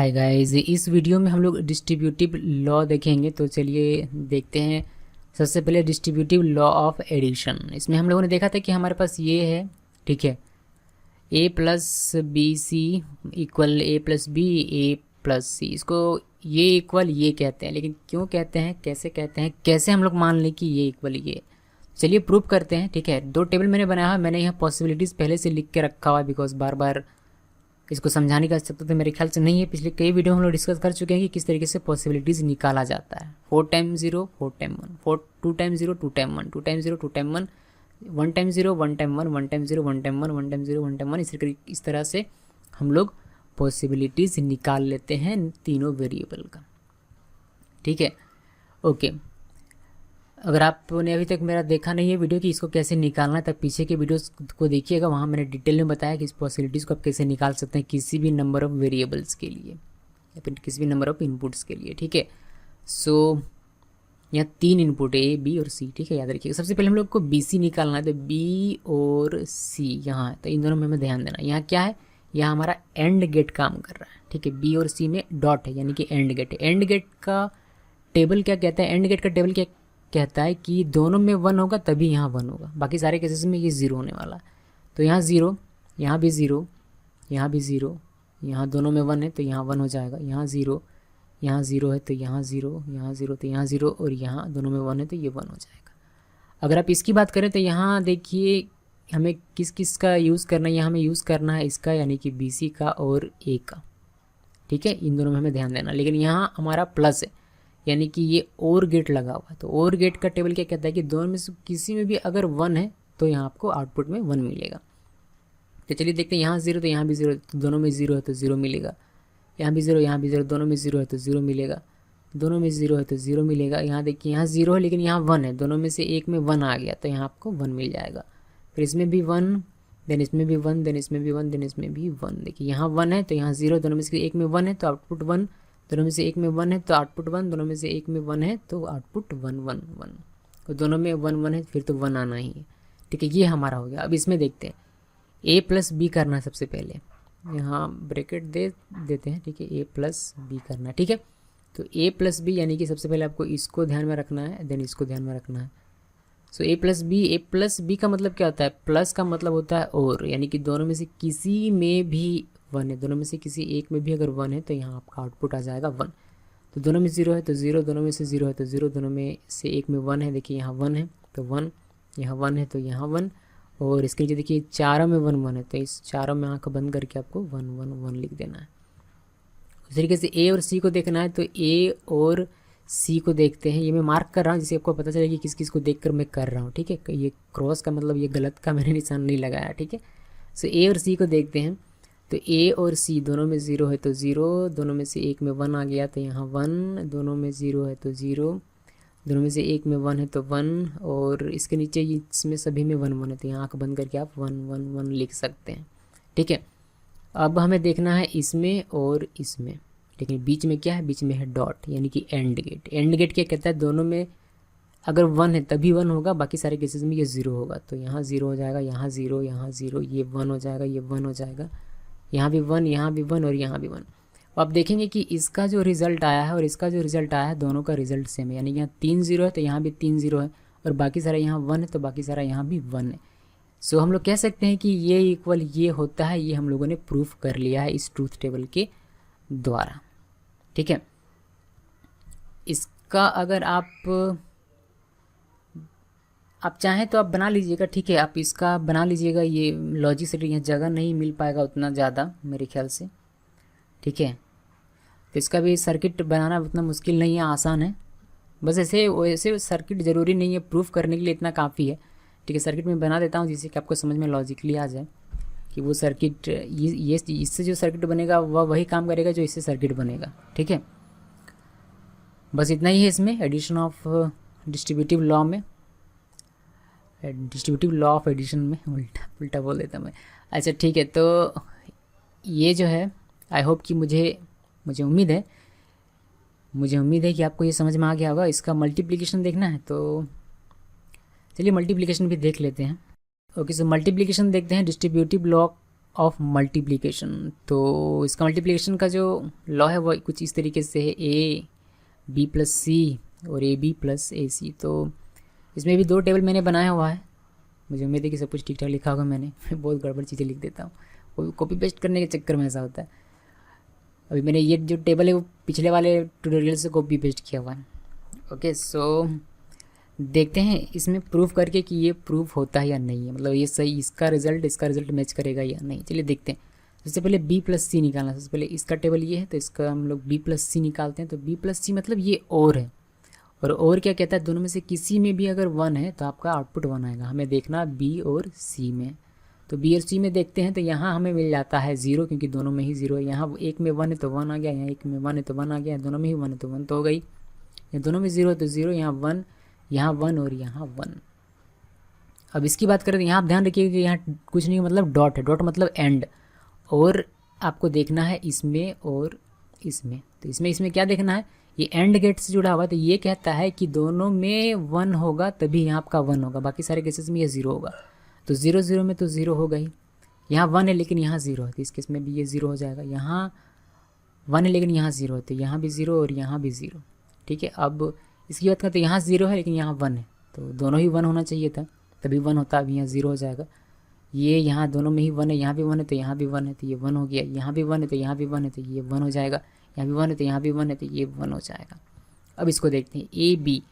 Hi guys, इस video में हम लोग डिस्ट्रीब्यूटिव लॉ देखेंगे। तो चलिए देखते हैं। सबसे पहले डिस्ट्रीब्यूटिव लॉ ऑफ एडिशन। इसमें हम लोगों ने देखा था कि हमारे पास ये है, ठीक है, ए प्लस बी सी इक्वल ए प्लस बी ए प्लस सी। इसको ये इक्वल ये कहते हैं, लेकिन क्यों कहते हैं, कैसे कहते हैं, कैसे हम लोग मान लें कि ये इक्वल ये। चलिए प्रूव करते हैं। ठीक है, दो टेबल मैंने बनाया है। मैंने यहाँ पॉसिबिलिटीज़ पहले से लिख के रखा हुआ है, बिकॉज बार बार इसको समझाने का आवश्यकता तो मेरे ख्याल से नहीं है। पिछले कई वीडियो हम लोग डिस्कस कर चुके हैं कि किस तरीके से पॉसिबिलिटीज़ निकाला जाता है। 4 time 0 4 time 1, 2 time 0 2 time 1, 2 time 0 2 time 1, 1 time 0 1 time 1, 1 time 0 1 time 1, 1 time 0 1 time 1। इस तरह से हम लोग पॉसिबिलिटीज़ निकाल लेते हैं तीनों वेरिएबल का। ठीक है, ओके। अगर आपने अभी तक मेरा देखा नहीं है वीडियो कि इसको कैसे निकालना है, तब पीछे के वीडियोस को देखिएगा। वहाँ मैंने डिटेल में बताया कि इस पॉसिबिलिटीज़ को आप कैसे निकाल सकते हैं किसी भी नंबर ऑफ़ वेरिएबल्स के लिए या फिर किसी भी नंबर ऑफ़ इनपुट्स के लिए। ठीक है, सो यहाँ 3 इनपुट है, ए बी और सी। ठीक है, याद रखिएगा। सबसे पहले हम लोग को बी सी निकालना है, तो बी और सी यहाँ है, तो इन दोनों में हमें ध्यान देना। यहाँ क्या है, यहाँ हमारा एंड गेट काम कर रहा है। ठीक है, बी और सी में डॉट है, यानी कि एंड गेट है। एंड गेट का टेबल क्या कहता है, एंड गेट का टेबल क्या कहता है कि दोनों में 1 होगा तभी यहाँ 1 होगा, बाकी सारे केसेस में ये 0 होने वाला है। तो यहाँ 0, यहाँ भी 0, यहाँ भी 0, यहाँ दोनों में 1 है तो यहाँ 1 हो जाएगा। यहाँ 0, यहाँ 0 है तो यहाँ 0, यहाँ 0 तो यहाँ 0, और यहाँ दोनों में 1 है तो ये 1 हो जाएगा। अगर आप इसकी बात करें तो यहाँ देखिए हमें किस किस का यूज़ करना है। यहाँ हमें यूज़ करना है इसका, यानी कि बी सी का और ए का। ठीक है, इन दोनों में हमें ध्यान देना। लेकिन यहाँ हमारा प्लस है, यानी कि ये और गेट लगा हुआ है। तो और गेट का टेबल क्या कहता है कि दोनों में से किसी में भी अगर 1 है तो यहाँ आपको आउटपुट में 1 मिलेगा। तो चलिए देखते हैं, यहाँ 0 तो यहाँ भी 0, तो दोनों में 0 है तो 0 मिलेगा। यहाँ भी 0, यहाँ भी 0, दोनों में 0 है तो 0 मिलेगा। दोनों में 0 है तो 0 मिलेगा। यहाँ देखिए, यहाँ 0 है लेकिन यहाँ 1 है, दोनों में से एक में 1 आ गया तो यहाँ आपको 1 मिल जाएगा। फिर इसमें भी 1, देन इसमें भी 1, देन इसमें भी 1, देन इसमें भी 1। देखिए यहाँ 1 है तो यहाँ 0, दोनों में से एक में 1 है तो आउटपुट 1, दोनों में से एक में 1 है तो आउटपुट 1, दोनों में से एक में 1 है तो आउटपुट 1 1 1, और दोनों में 1 1 है फिर तो 1 आना ही है। ठीक है, ये हमारा हो गया। अब इसमें देखते हैं, ए प्लस बी करना है। सबसे पहले यहाँ ब्रैकेट देते हैं। ठीक है, ए प्लस बी करना है। ठीक है, तो ए प्लस बी यानी कि सबसे पहले आपको इसको ध्यान में रखना है, देन इसको ध्यान में रखना है। सो ए प्लस बी का मतलब क्या होता है, प्लस का मतलब होता है और, यानी कि दोनों में से किसी में भी 1 है, दोनों में से किसी एक में भी अगर 1 है तो यहाँ आपका आउटपुट आ जाएगा 1। तो दोनों में 0 है तो 0, दोनों में से 0 है तो 0, दोनों में से एक में 1 है। देखिए यहाँ 1 है तो 1, यहाँ 1 है तो यहाँ 1, और इसके नीचे देखिए चारों में 1 1 है, तो इस चारों में आँख बंद करके आपको 1 1 1 लिख देना है। उस तरीके से ए और सी को देखना है, तो ए और सी को देखते हैं। ये मैं मार्क कर रहा हूँ जिससे आपको पता चले कि किस किस को देखकर मैं कर रहा हूँ। ठीक है, ये क्रॉस का मतलब ये गलत का मैंने निशान नहीं लगाया। ठीक है, सो ए और सी को देखते हैं। तो ए और सी दोनों में 0 है तो 0, दोनों में से एक में 1 आ गया तो यहाँ 1, दोनों में 0 है तो 0, दोनों में से एक में 1 है तो 1, और इसके नीचे इसमें सभी में 1 1 है तो यहाँ आँख बंद करके आप 1 1 1 लिख सकते हैं। ठीक है, अब हमें देखना है इसमें और इसमें। लेकिन बीच में क्या है, बीच में है डॉट, यानी कि एंड गेट। एंड गेट क्या कहता है, दोनों में अगर 1 है तभी 1 होगा, बाकी सारे केसेस में ये 0 होगा। तो यहाँ 0 हो जाएगा, यहाँ 0, यहाँ 0, ये 1 हो जाएगा, ये 1 हो जाएगा, यहाँ भी 1, यहाँ भी 1 और यहाँ भी 1। आप देखेंगे कि इसका जो रिज़ल्ट आया है और इसका जो रिज़ल्ट आया है, दोनों का रिज़ल्ट सेम है। यानी यहाँ 3 0 है तो यहाँ भी 3 0 है, और बाकी सारा यहाँ 1 है तो बाकी सारा यहाँ भी 1 है। सो हम लोग कह सकते हैं कि ये इक्वल ये होता है। ये हम लोगों ने प्रूफ कर लिया है इस ट्रूथ टेबल के द्वारा। ठीक है, इसका अगर आप चाहें तो आप बना लीजिएगा। ठीक है, आप इसका बना लीजिएगा। ये लॉजिक से यहाँ जगह नहीं मिल पाएगा उतना ज़्यादा मेरे ख्याल से। ठीक है, तो इसका भी सर्किट बनाना उतना मुश्किल नहीं है, आसान है। बस ऐसे वैसे सर्किट ज़रूरी नहीं है, प्रूफ करने के लिए इतना काफ़ी है। ठीक है, सर्किट में बना देता हूँ जिससे कि आपको समझ में लॉजिकली आ जाए कि वो सर्किट ये इससे जो सर्किट बनेगा वह वही काम करेगा जो इससे सर्किट बनेगा। ठीक है, बस इतना ही है इसमें एडिशन ऑफ डिस्ट्रीब्यूटिव लॉ में, डिस्ट्रीब्यूटिव लॉ ऑफ एडिशन में उल्टा बोल देता मैं। अच्छा ठीक है, तो ये जो है आई होप कि मुझे उम्मीद है कि आपको ये समझ में आ गया होगा। इसका मल्टीप्लिकेशन देखना है तो चलिए मल्टीप्लिकेशन भी देख लेते हैं। ओके, सो मल्टीप्लिकेशन देखते हैं। Distributive law of multiplication. तो इसका मल्टीप्लिकेशन का जो लॉ है वो कुछ इस तरीके से है, ए बी प्लस सी और ए बी प्लस ए सी। तो इसमें भी 2 टेबल मैंने बनाया हुआ है, मुझे उम्मीद है कि सब कुछ ठीक ठाक लिखा होगा। मैंने बहुत गड़बड़ चीज़ें लिख देता हूँ, वो कॉपी पेस्ट करने के चक्कर में ऐसा होता है। अभी मैंने ये जो टेबल है वो पिछले वाले ट्यूटोरियल से कॉपी पेस्ट किया हुआ है। ओके, सो देखते हैं इसमें प्रूफ करके कि ये प्रूफ होता है या नहीं है, मतलब ये सही इसका रिजल्ट मैच करेगा या नहीं। चलिए देखते हैं। सबसे पहले बी प्लस सी निकालना। सबसे पहले इसका टेबल ये है तो इसका हम लोग बी प्लस सी निकालते हैं। तो बी प्लस सी मतलब ये और है, और क्या कहता है, दोनों में से किसी में भी अगर 1 है तो आपका आउटपुट 1 आएगा। हमें देखना बी और सी में। तो बी और सी में देखते हैं तो यहाँ हमें मिल जाता है 0, क्योंकि दोनों में ही 0 है। यहाँ एक में 1 है तो 1 आ गया, यहाँ एक में 1 है तो 1 आ गया, दोनों में ही 1 है तो 1 तो हो गई। या दोनों में 0 है तो 0, यहाँ 1, यहाँ 1 और यहाँ 1। अब इसकी बात करें तो यहाँ आप ध्यान रखिएगा कि यहाँ कुछ नहीं मतलब डॉट है, डॉट मतलब एंड। और आपको देखना है इसमें और इसमें। तो इसमें क्या देखना है, ये एंड गेट से जुड़ा हुआ है। तो ये कहता है कि दोनों में 1 होगा तभी यहाँ आपका 1 होगा, बाकी सारे केसेस में ये 0 होगा। तो 0 0 में तो 0 होगा ही। यहाँ 1 है लेकिन यहाँ 0 है, तो इस केस में भी ये 0 हो जाएगा। यहाँ 1 है लेकिन यहाँ 0 है, तो यहाँ भी 0 और यहाँ भी 0। ठीक है, अब इसकी बात करें तो यहाँ 0 है लेकिन यहाँ 1 है, तो दोनों ही 1 होना चाहिए था, तभी 1 होता। अभी यहाँ 0 हो जाएगा। ये यहाँ दोनों में ही 1 है, यहाँ भी 1 है तो यहाँ भी 1 है, तो ये 1 हो गया। यहाँ भी 1 है तो यहाँ भी 1 है, तो ये 1 हो जाएगा। यहाँ भी 1 है तो यहाँ भी 1 है, तो ये 1 हो जाएगा। अब इसको देखते हैं ए बी।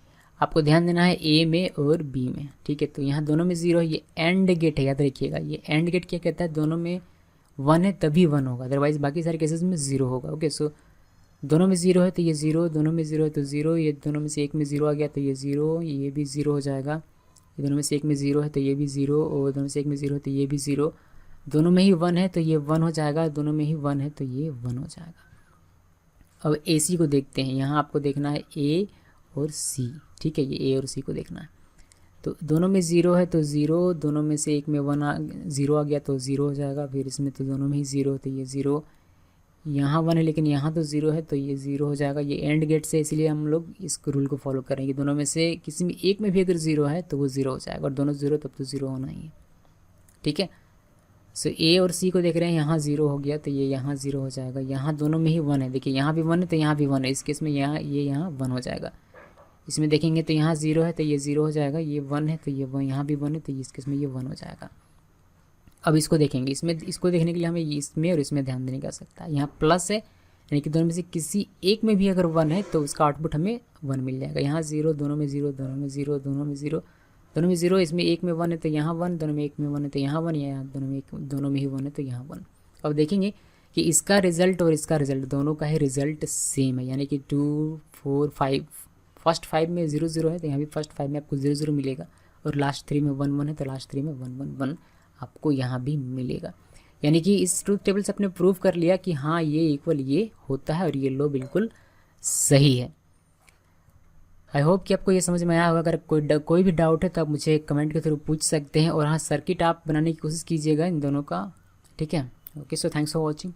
आपको ध्यान देना है ए में और बी में। ठीक है, तो यहाँ दोनों में 0 है, ये एंड गेट है, याद रखिएगा। ये एंड गेट क्या कहता है, दोनों में 1 है तभी 1 होगा, अदरवाइज बाकी सारे केसेस में 0 होगा। ओके, सो दोनों में 0 है तो ये 0, दोनों में 0 है तो 0, ये दोनों में से एक में 0 आ गया तो ये 0, ये भी 0 हो जाएगा। ये दोनों में से एक में 0 है तो ये भी 0, और दोनों में से एक में 0 है तो ये भी 0। दोनों में ही 1 है तो ये 1 हो जाएगा, दोनों में ही 1 है तो ये 1 हो जाएगा। अब ए सी को देखते हैं। यहाँ आपको देखना है ए और सी। ठीक है, ये ए और सी को देखना है। तो दोनों में 0 है तो 0, दोनों में से एक में 0 आ गया तो 0 हो जाएगा। फिर इसमें तो दोनों में ही 0 है तो ये 0, यहाँ 1 है लेकिन यहाँ तो 0 है तो ये 0 हो जाएगा। ये एंड गेट से, इसलिए हम लोग इस रूल को फॉलो करेंगे। दोनों में से किसी में एक में भी अगर 0 है तो वो 0 हो जाएगा, और दोनों 0 तब तो 0 होना ही है। ठीक है, सो ए और सी को देख रहे हैं, यहाँ 0 हो गया तो ये यहाँ 0 हो जाएगा। यहाँ दोनों में ही 1 है, देखिए यहाँ भी 1 है तो यहाँ भी 1 है, इस केस में यहाँ ये यहाँ 1 हो जाएगा। इसमें देखेंगे तो यहाँ 0 है तो ये 0 हो जाएगा, ये 1 है तो ये 1, यहाँ भी 1 है तो इस केस में ये 1 हो जाएगा। अब इसको देखेंगे, इसको देखने के लिए हमें इसमें और इसमें ध्यान देने की आवश्यकता है। यहाँ प्लस है, यानी कि दोनों में से किसी एक में भी अगर 1 है तो उसका आउटपुट हमें 1 मिल जाएगा। यहाँ 0, दोनों में 0, दोनों में 0, दोनों में 0, दोनों में 0, इसमें एक में 1 है तो यहाँ 1, दोनों में एक में 1 है तो यहाँ 1, या दोनों में ही 1 है तो यहाँ 1। अब देखेंगे कि इसका रिजल्ट और इसका रिजल्ट दोनों का ही रिजल्ट सेम है, यानी कि 2 4 5। फर्स्ट 5 में 0 0 है तो यहाँ भी फर्स्ट 5 में आपको 0 0 मिलेगा, और लास्ट 3 में 1 1 है तो लास्ट 3 में 1 1 1 आपको यहाँ भी मिलेगा। यानी कि इस ट्रूथ टेबल से आपने प्रूव कर लिया कि हाँ ये इक्वल ये होता है और ये लो बिल्कुल सही है। आई होप कि आपको ये समझ में आया होगा। अगर कोई भी डाउट है तो आप मुझे कमेंट के थ्रू पूछ सकते हैं, और हाँ सर्किट आप बनाने की कोशिश कीजिएगा इन दोनों का। ठीक है, okay, so thanks for watching.